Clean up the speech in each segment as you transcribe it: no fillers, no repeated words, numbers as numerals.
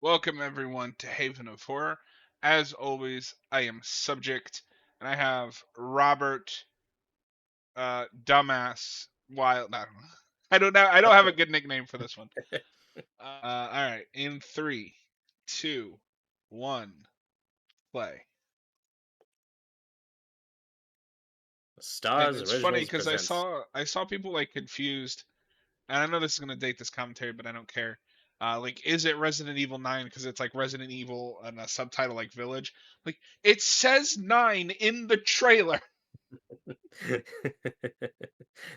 Welcome everyone to Haven of Horror. As always, I am Subject, and I have Robert, Dumbass, Wild. No, I don't know. I don't have a good nickname for this one. All right, in three, two, one, play. And Stars it's funny Originals because I presents. saw people like confused, and I know this is gonna date this commentary, but I don't care. Like, is it Resident Evil 9? Because it's like Resident Evil and a subtitle like Village. Like, it says 9 in the trailer.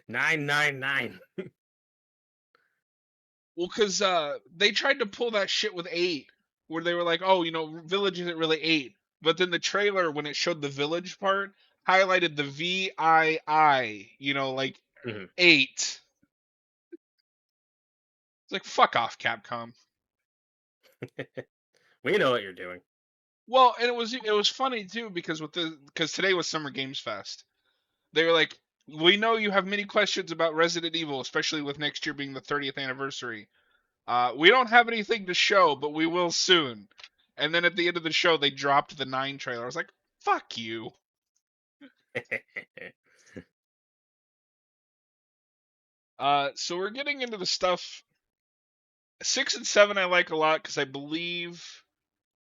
999. Well, because they tried to pull that shit with 8, where they were like, oh, Village isn't really 8. But then the trailer, when it showed the Village part, highlighted the VII, like Mhm. 8. It's like, fuck off, Capcom. We know what you're doing. Well, and it was funny too because today was Summer Games Fest. They were like, we know you have many questions about Resident Evil, especially with next year being the 30th anniversary. We don't have anything to show, but we will soon. And then at the end of the show, they dropped the 9 trailer. I was like, fuck you. So we're getting into the stuff. 6 and 7 I like a lot because I believe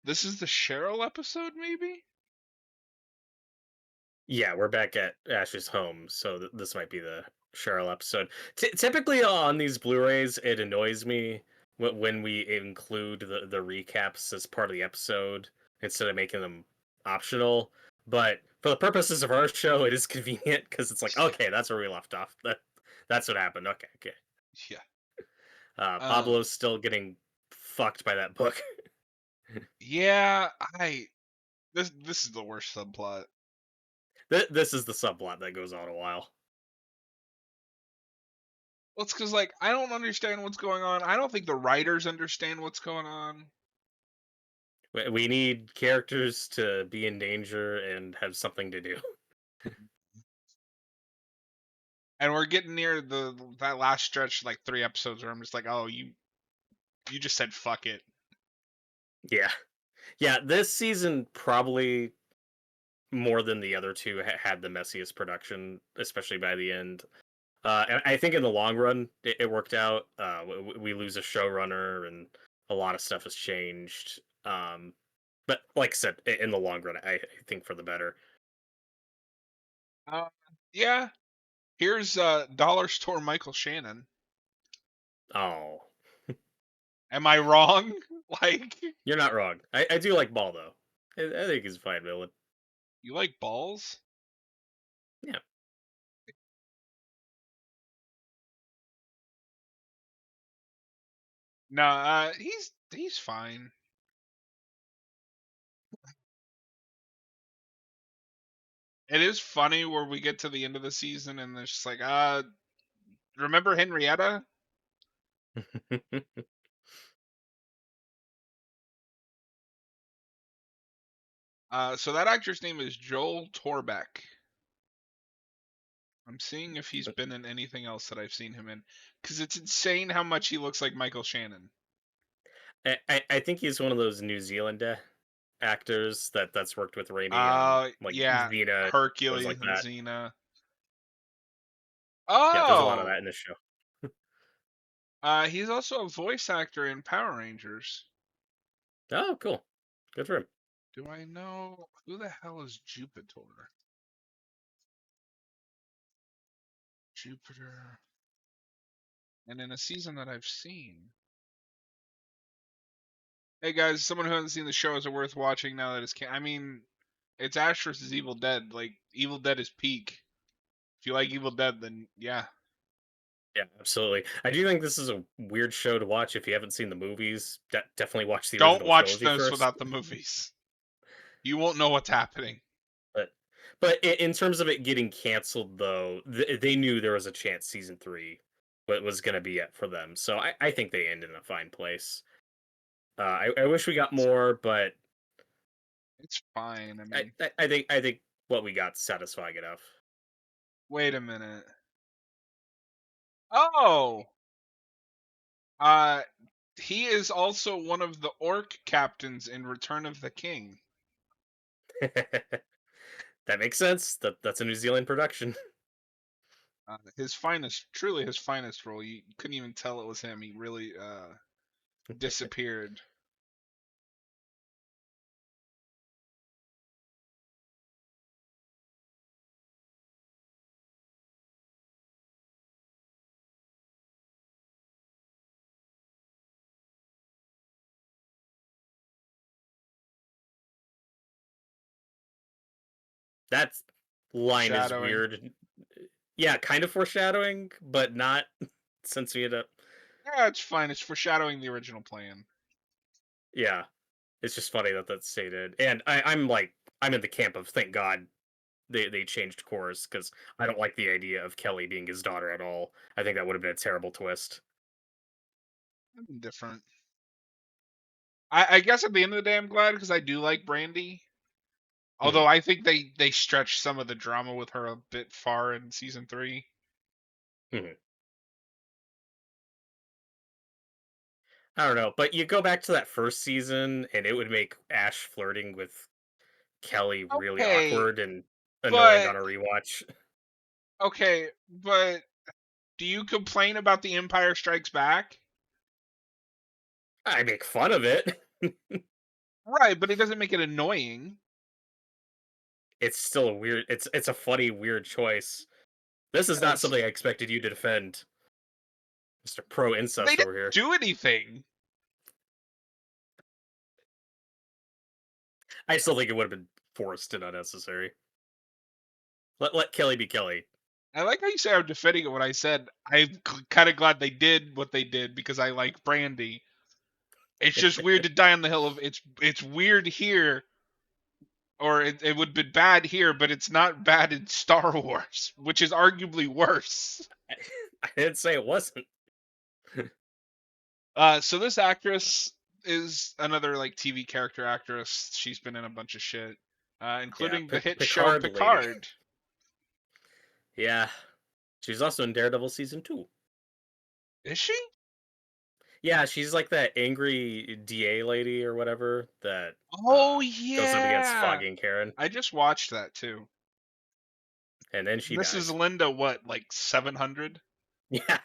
this is the Cheryl episode, maybe? Yeah, we're back at Ash's home, so this might be the Cheryl episode. Typically on these Blu-rays, it annoys me when we include the recaps as part of the episode instead of making them optional. But for the purposes of our show, it is convenient because it's like, okay, that's where we left off. That's what happened. Okay, okay. Yeah. Pablo's still getting fucked by that book. Yeah, this is the worst subplot. This is the subplot that goes on a while. Well, it's because, like, I don't understand what's going on. I don't think the writers understand what's going on. We need characters to be in danger and have something to do. And we're getting near that last stretch, like 3 episodes, where I'm just like, oh, you just said fuck it. Yeah, yeah. This season probably more than the other two had the messiest production, especially by the end. And I think in the long run, it worked out. We lose a showrunner, and a lot of stuff has changed. But like I said, in the long run, I think for the better. Uh, yeah. Here's Dollar Store Michael Shannon. Oh, Am I wrong? Like, you're not wrong. I do like Ball though. I think he's a fine villain. you like balls? Yeah. No, he's fine. It is funny where we get to the end of the season and it's just like, remember Henrietta? So that actor's name is Joel Torbeck. I'm seeing if he's been in anything else that I've seen him in, because it's insane how much he looks like Michael Shannon. I think he's one of those New Zealand actors that's worked with Raimi on like Yeah, Xena, shows Hercules like and that. Xena. Yeah, there's a lot of Oh, that in this show. he's also a voice actor in Power Rangers. Oh, cool. Good for him. Do I know who the hell is Jupiter? Jupiter, and in a season that I've seen. Hey guys, someone who hasn't seen the show, is it worth watching now that it's? I mean, it's Ash versus Evil Dead. Like, Evil Dead is peak. If you like Evil Dead, then yeah. Yeah, absolutely. I do think this is a weird show to watch if you haven't seen the movies. Definitely watch the Don't original watch trilogy this first. without the movies. You won't know what's happening. But in terms of it getting canceled, though, they knew there was a chance season three was going to be it for them. So I think they end in a fine place. I wish we got more, but It's fine. I I, mean, I I think what we got satisfying enough. wait a minute. Oh, uh, He is also one of the orc captains in Return of the King. That makes sense. That's a New Zealand production. His finest, truly his finest role. You couldn't even tell it was him. He really disappeared. That line is Shadowing. weird. Yeah, kind of foreshadowing, but not since we end up. Yeah, it's fine. It's foreshadowing the original plan. Yeah, it's just funny that that's stated. And I'm like, I'm in the camp of thank God they changed course because I don't like the idea of Kelly being his daughter at all. I think that would have been a terrible twist. I'm different. I guess at the end of the day, I'm glad because I do like Brandy. Mhm. Although I think they stretched some of the drama with her a bit far in season 3. Mhm. I don't know, but you go back to that first season, and it would make Ash flirting with Kelly really Okay, awkward and annoying but on a rewatch. but do you complain about The Empire Strikes Back? I make fun of it. Right, but it doesn't make it annoying. It's still a weird. It's a funny weird choice. This is not Yes. something I expected you to defend, Mister Pro They Incest didn't over here. do anything. I still think it would have been forced and unnecessary. Let Kelly be Kelly. I like how you say I'm defending it when I said I'm kind of glad they did what they did because I like Brandy. It's just weird to die on the hill of it's weird here, or it would be bad here, but it's not bad in Star Wars, which is arguably worse. I didn't say it wasn't. So this actress is another like TV character actress. She's been in a bunch of shit, Yeah, including the hit show Picard lady. Picard. Yeah, she's also in Daredevil season 2. Is she? Yeah, she's like that angry DA lady or whatever that Oh goes up against yeah, Foggy and Karen, I just watched that too. and then she This is dies. Linda, what, like 700? Yeah,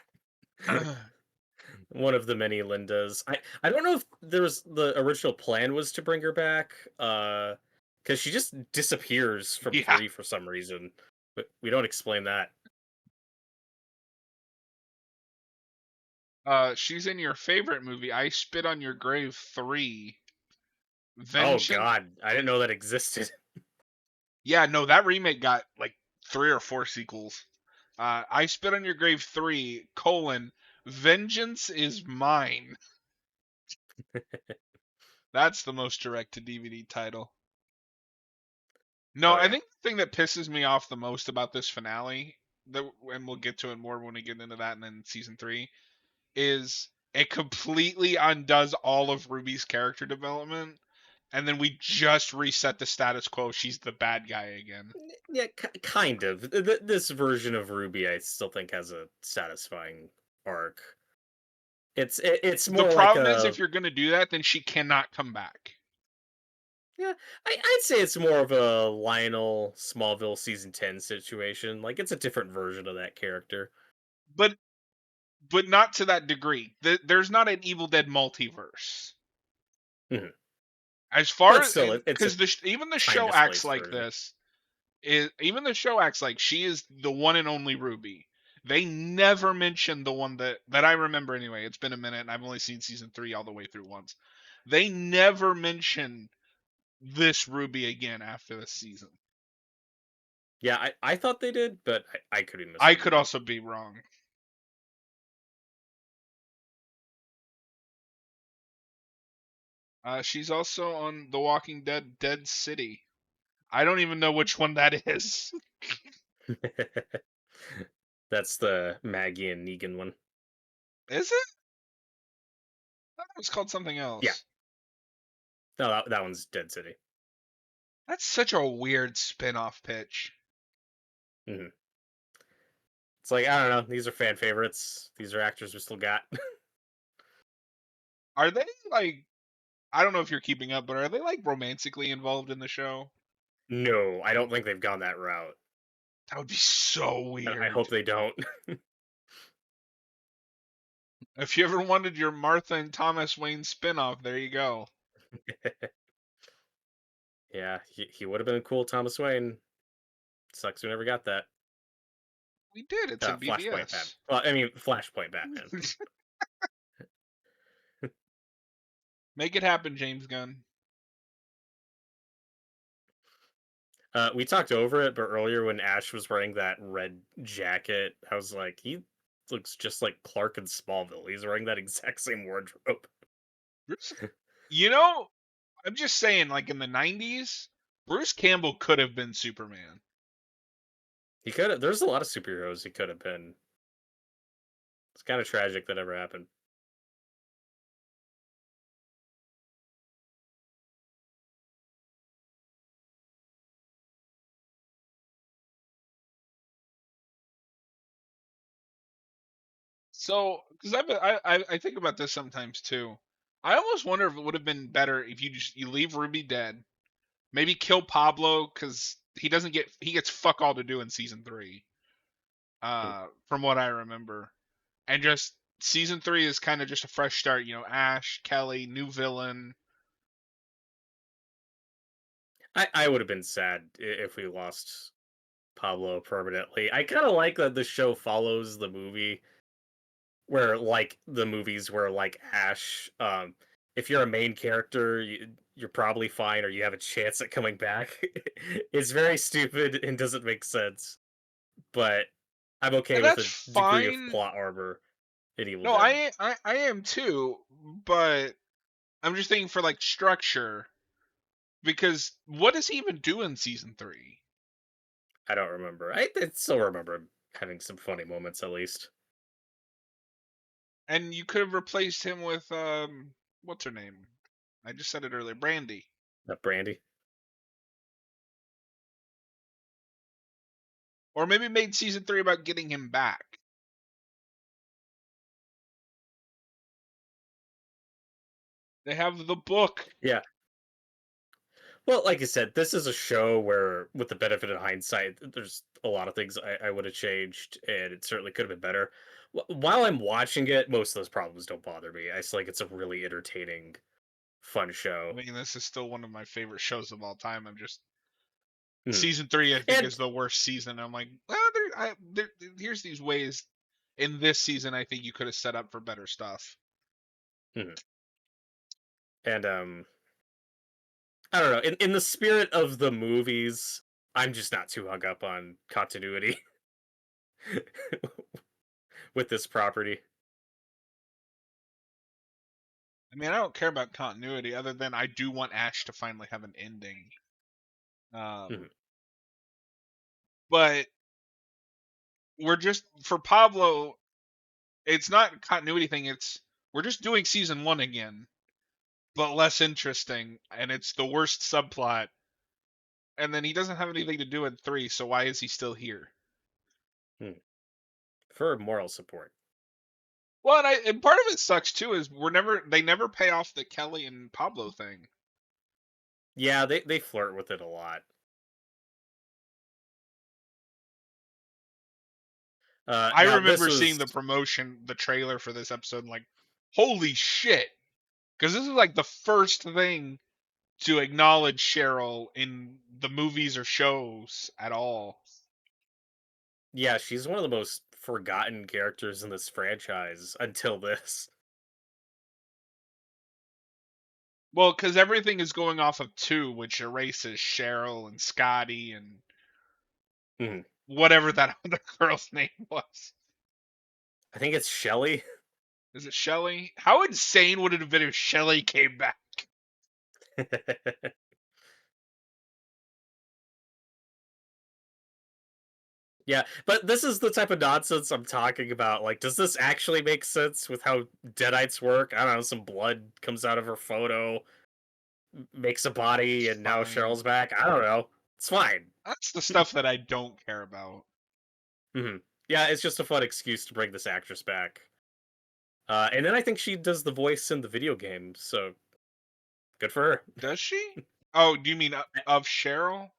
one of the many Lindas. I don't know if there was the original plan was to bring her back, because she just disappears from Yeah. 3 for some reason, but we don't explain that. She's in your favorite movie, I Spit on Your Grave 3. Oh Vengeance. God, I didn't know that existed. Yeah, no, that remake got like 3 or 4 sequels. I Spit on Your Grave 3, Vengeance is Mine. That's the most direct to DVD title. No, Oh I yeah, think the thing that pisses me off the most about this finale, and we'll get to it more when we get into that and then season 3, is it completely undoes all of Ruby's character development, and then we just reset the status quo. She's the bad guy again. yeah, kind of. This version of Ruby, I still think has a satisfying arc. It's The more like problem is, a if you're going to do that, then she cannot come back. yeah. I'd say it's more of a Lionel Smallville season 10 situation. Like it's a different version of that character. But not to that degree. There's not an Evil Dead multiverse. Mhm. As far But as, still, it's a because even the time show acts displaced like version. this. Even the show acts like she is the one and only Ruby. They never mention the one that I remember anyway. It's been a minute, and I've only seen season 3 all the way through once. They never mention this Ruby again after this season. Yeah, I thought they did, but I could be I could misremembering. also be wrong. She's also on The Walking Dead Dead City. I don't even know which one that is. That's the Maggie and Negan one. Is it? I thought it was called something Yeah, else. no, that one's Dead City. That's such a weird spin-off pitch. Mhm. It's like I don't know. These are fan favorites. These are actors we still got. Are they like? I don't know if you're keeping up, but are they like romantically involved in the show? No, I don't think they've gone that route. That would be so I weird. hope they don't. If you ever wanted your Martha and Thomas Wayne spinoff, there you go. Yeah, he would have been a cool Thomas Wayne. Sucks we never got that. We did. It's in Flashpoint Batman. BVS. Well, I mean, Flashpoint Batman. Make it happen, James Gunn. We talked over it, but earlier when Ash was wearing that red jacket, I was like, he looks just like Clark in Smallville. He's wearing that exact same wardrobe. You know, I'm just saying, like in the '90s, Bruce Campbell could have been Superman. He could have. There's a lot of superheroes he could have been. It's kind of tragic that ever happened. So, because I think about this sometimes too. I almost wonder if it would have been better if you leave Ruby dead, maybe kill Pablo because he gets fuck all to do in season 3. Hmm. From what I remember, and just season 3 is kind of just a fresh start. You know, Ash, Kelly, new villain. I would have been sad if we lost Pablo permanently. I kind of like that the show follows the movie where like the movies where like Ash if you're a main character you're probably fine or you have a chance at coming back. It's very stupid and doesn't make sense, but I'm okay And with that's a degree of fine. plot armor in Evil No, Dead. I am too, but I'm just thinking for like structure because what does he even do in season 3? I don't remember. I still remember him having some funny moments at least. And you could have replaced him with what's her name? I just said it earlier, Brandy. Brandy. Or maybe made season 3 about getting him back. They have the book. Yeah. Well, like I said, this is a show where, with the benefit of hindsight, there's a lot of things I would have changed, and it certainly could have been better. While I'm watching it, most of those problems don't bother me. I just like it's a really entertaining, fun I show. mean, this is still one of my favorite shows of all time. I'm just Mhm. season 3. I think And is the worst season. I'm like, well, here's these ways in this season. I think you could have set up for better stuff. mhm. and I don't know. In the spirit of the movies, I'm just not too hung up on continuity with this property. I mean, I don't care about continuity other than I do want Ash to finally have an ending. Mhm. But we're just for Pablo. It's not a continuity thing. It's we're just doing season 1 again, but less interesting, and it's the worst subplot. And then he doesn't have anything to do in 3, so why is he still here? Mhm. For moral support. Well, and part of it sucks too is they never pay off the Kelly and Pablo thing. Yeah, they flirt with it a lot. I Now this remember seeing was the promotion, the trailer for this episode, and like, holy shit! Because this is like the first thing to acknowledge Cheryl in the movies or shows at all. Yeah, she's one of the most forgotten characters in this franchise until this. Well, because everything is going off of 2, which erases Cheryl and Scotty and Mhm. whatever that other girl's name was. I think it's Shelly. Is it Shelly? How insane would it have been if Shelly came back? Yeah, but this is the type of nonsense I'm talking about. Like, does this actually make sense with how Deadites work? I don't know, some blood comes out of her photo, makes a body, It's and now fine. Cheryl's back. I don't know. It's fine. That's the stuff that I don't care about. Yeah, it's just a fun excuse to bring this actress back. And then I think she does the voice in the video game, so good for her. Does she? Oh, do you mean of Cheryl?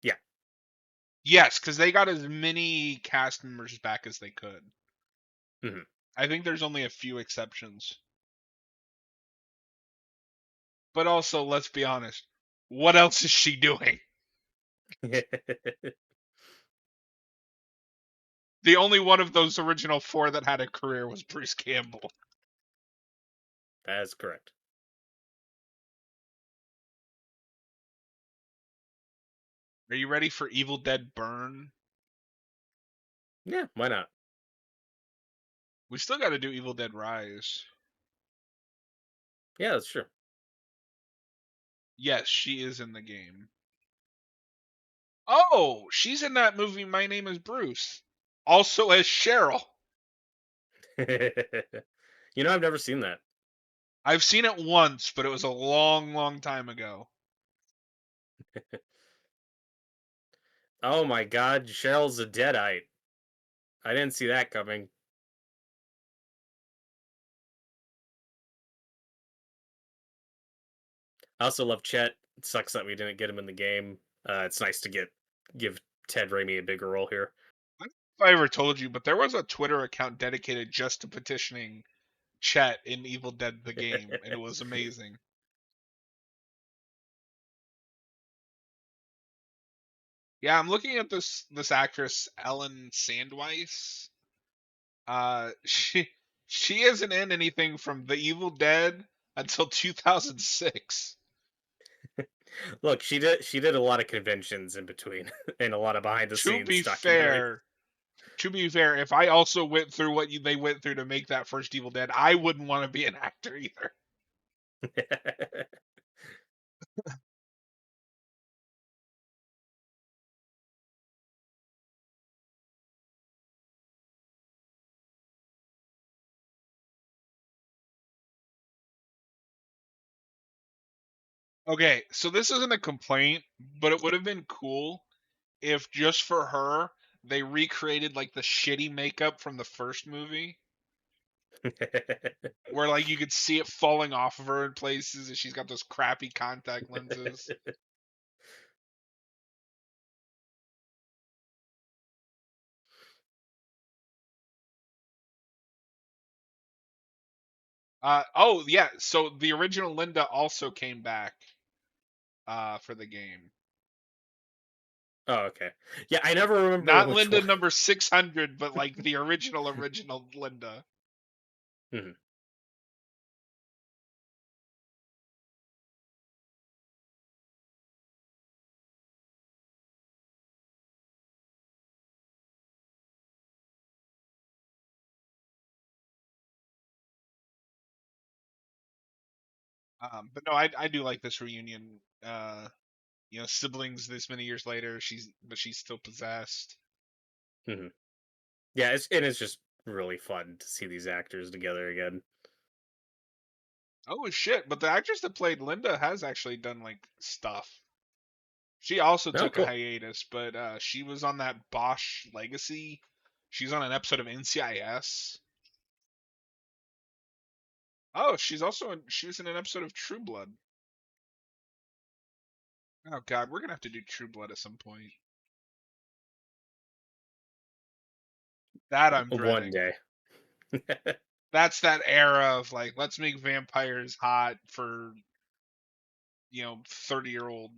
Yeah. Yes, because they got as many cast members back as they could. Mhm. I think there's only a few exceptions. But also, let's be honest. What else is she doing? The only one of those original four that had a career was Bruce Campbell. That is correct. Are you ready for Evil Dead Burn? Yeah, why not? We still got to do Evil Dead Rise. Yeah, that's true. Yes, she is in the game. Oh, she's in that movie My Name is Bruce. Also as Cheryl. I've never seen that. I've seen it once, but it was a long, long time ago. Oh my god, Cheryl's a deadite. I didn't see that coming. I also love Chet. It sucks that we didn't get him in the game. It's nice to give Ted Raimi a bigger role here. I don't know if I ever told you, but there was a Twitter account dedicated just to petitioning Chet in Evil Dead the game, and it was amazing. Yeah, I'm looking at this actress Ellen Sandweiss. She isn't in anything from The Evil Dead until 2006. Look, she did a lot of conventions in between and a lot of behind the To scenes be documentaries. fair, to be fair, if I also went through what they went through to make that first Evil Dead, I wouldn't want to be an actor either. Okay, so this isn't a complaint, but it would have been cool if just for her they recreated like the shitty makeup from the first movie, where like you could see it falling off of her in places, and she's got those crappy contact lenses. Oh yeah, so the original Linda also came back for the game. Oh, okay. Yeah, I never remember Not which Linda one. number 600, but like the original Linda. Mhm. But no, I do like this reunion. Siblings this many years later, she's still possessed. Mhm. Yeah, it's just really fun to see these actors together again. Oh shit! But the actress that played Linda has actually done like stuff. She also Oh, took a cool. hiatus, but she was on that Bosch Legacy. She's on an episode of NCIS. Oh, she was in an episode of True Blood. Oh god, we're gonna have to do True Blood at some point. That I'm One dreading. day. That's that era of like, let's make vampires hot for 30-year-old.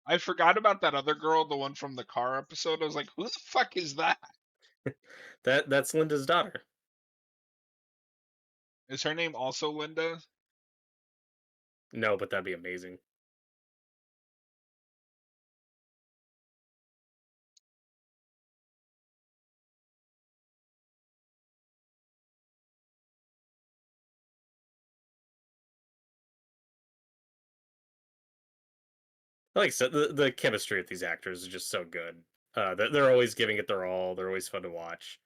I forgot about that other girl, the one from the car episode. I was like, who the fuck is that? That's Linda's daughter. Is her name also Linda? No, but that'd be amazing. Like I said, the chemistry of these actors is just so good. They're always giving it their all. They're always fun to watch.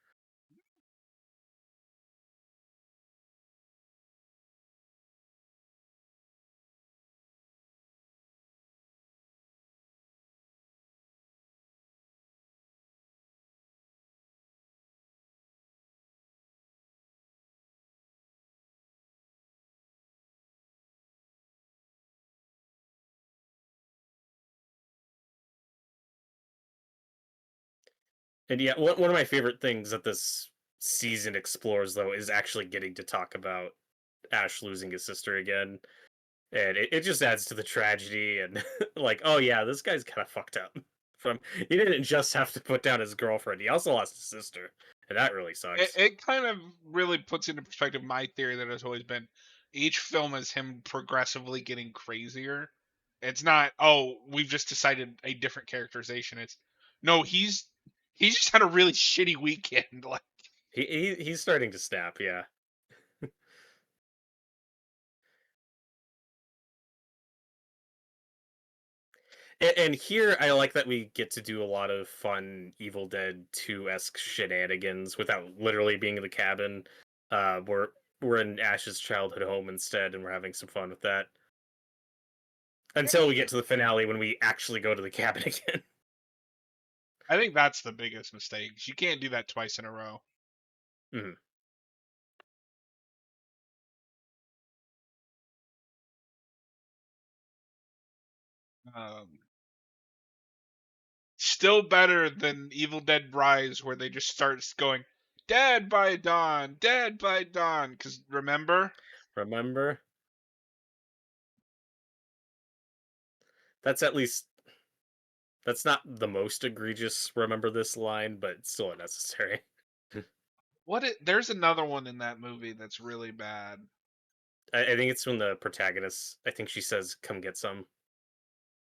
And yeah, one of my favorite things that this season explores though is actually getting to talk about Ash losing his sister again. And it just adds to the tragedy and like, oh yeah, this guy's kind of fucked up. From he didn't just have to put down his girlfriend, he also lost his sister. And that really it, sucks. it kind of really puts into perspective my theory that has always been each film is him progressively getting crazier. It's not, oh, we've just decided a different characterization. It's no, he's just had a really shitty weekend. Like He's starting to snap, yeah. And here I like that we get to do a lot of fun Evil Dead 2-esque shenanigans without literally being in the cabin. We're in Ash's childhood home instead, and we're having some fun with that. Until we get to the finale when we actually go to the cabin again. I think that's the biggest mistake. You can't do that twice in a row. Mhm. Um, Still better than Evil Dead Rise, where they just start going, "Dead by dawn, dead by dawn." Because remember, Remember? That's at least that's not the most egregious remember this line, but it's still unnecessary. there's another one in that movie that's really bad. I think it's when the protagonist I think she says, "Come get some."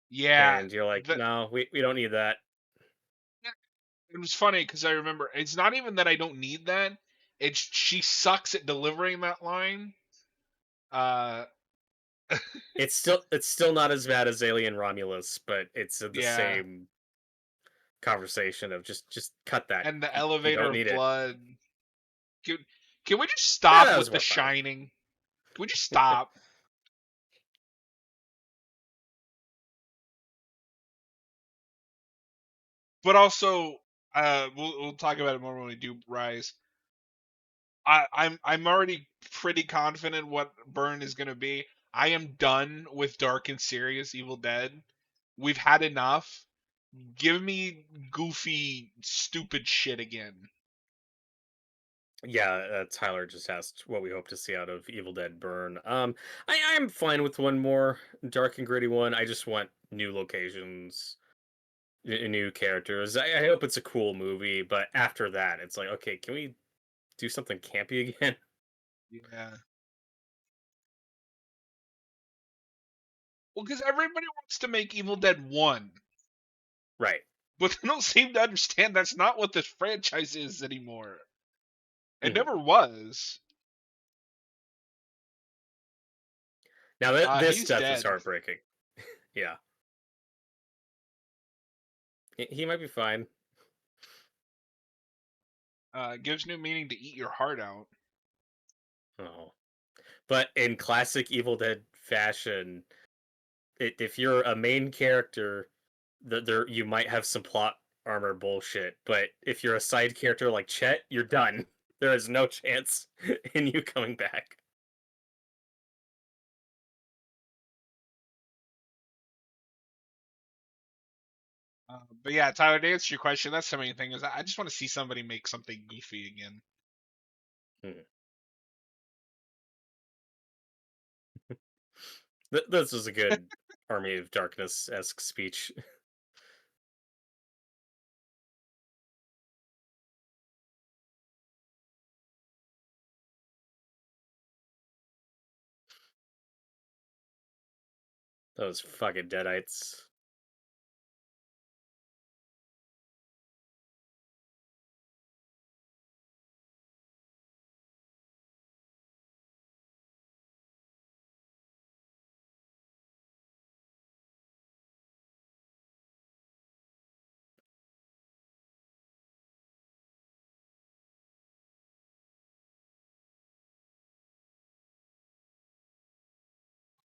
Yeah, And you're like, the no, we don't need that. it was funny because I remember it's not even that I don't need that. It's she sucks at delivering that line. Uh, It's still not as bad as Alien Romulus, but it's in the yeah, same conversation of just cut that. and the You elevator don't of need it. blood. Can, can we just Yeah, stop that with was The more fun. Shining? Can we just stop? But also, we'll talk about it more when we do Rise. I'm already pretty confident what Burn is gonna be. I am done with dark and serious Evil Dead. We've had enough. Give me goofy, stupid shit again. Yeah, Tyler just asked what we hope to see out of Evil Dead Burn. I'm fine with one more dark and gritty one. I just want new locations, new characters. I hope it's a cool movie, but after that, it's like, okay, can we do something campy again? Yeah. Well, because everybody wants to make Evil Dead 1, Right. but they don't seem to understand that's not what this franchise is anymore. It Mhm. never was. Now this He's death is dead. heartbreaking. Yeah, he might be fine. Gives new meaning to eat your heart out. Oh, but in classic Evil Dead fashion, if you're a main character, there you might have some plot armor bullshit. But if you're a side character like Chet, you're done. There is no chance in you coming back. But yeah, Tyler, to answer your question, that's the main thing is I just want to see somebody make something goofy again. Hmm. This was a good Army of Darkness esque speech. Those fucking deadites.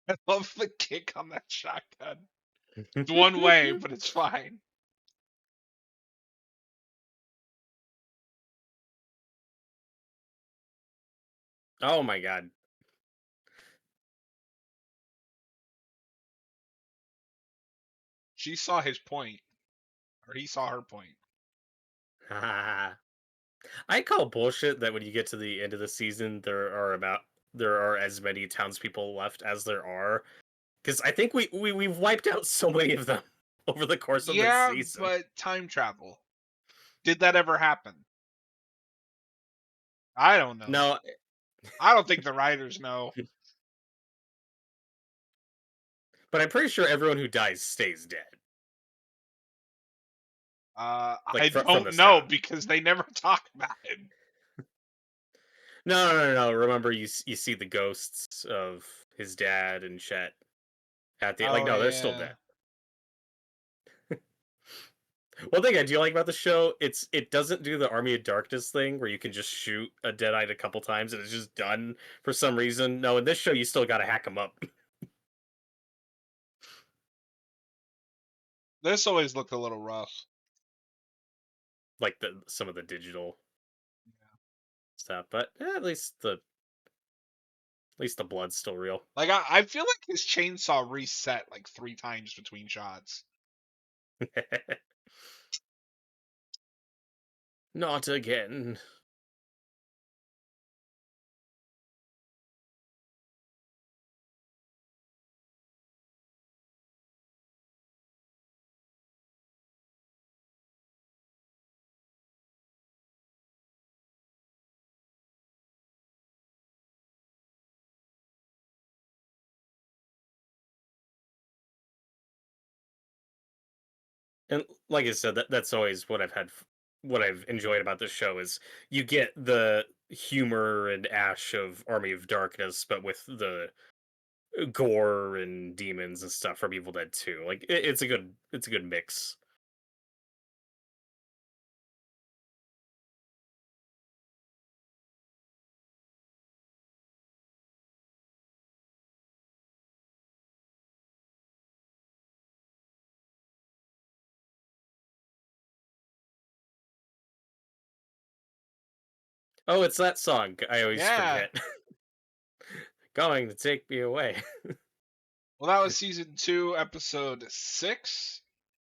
I love the kick on that shotgun. It's one way, but it's fine. Oh my god. She saw his point, or he saw her point. I call bullshit that when you get to the end of the season, there are as many townspeople left as there are. Because I think we've wiped out so many of them over the course of this Yeah, season. but time travel. Did that ever happen? I don't know. No, I don't think the writers know. but I'm pretty sure everyone who dies stays dead. Like I from don't the know start. because they never talk about it. No. Remember, you see the ghosts of his dad and Chet at the like. Oh No, they're still yeah. dead. One thing I do like about the show, it doesn't do the Army of Darkness thing where you can just shoot a Deadite a couple times and it's just done for some reason. No, in this show you still got to hack them up, This always looked a little rough. like the some of the digital stuff. But at least the blood's still real. Like I feel like his chainsaw reset like 3 times between shots. Not again. And like I said, that's always what what I've enjoyed about this show is you get the humor and ash of Army of Darkness, but with the gore and demons and stuff from Evil Dead 2. Like it's a good mix. Oh, it's that song. I always Yeah. forget. Going to take me away. Well, that was season 2, episode 6.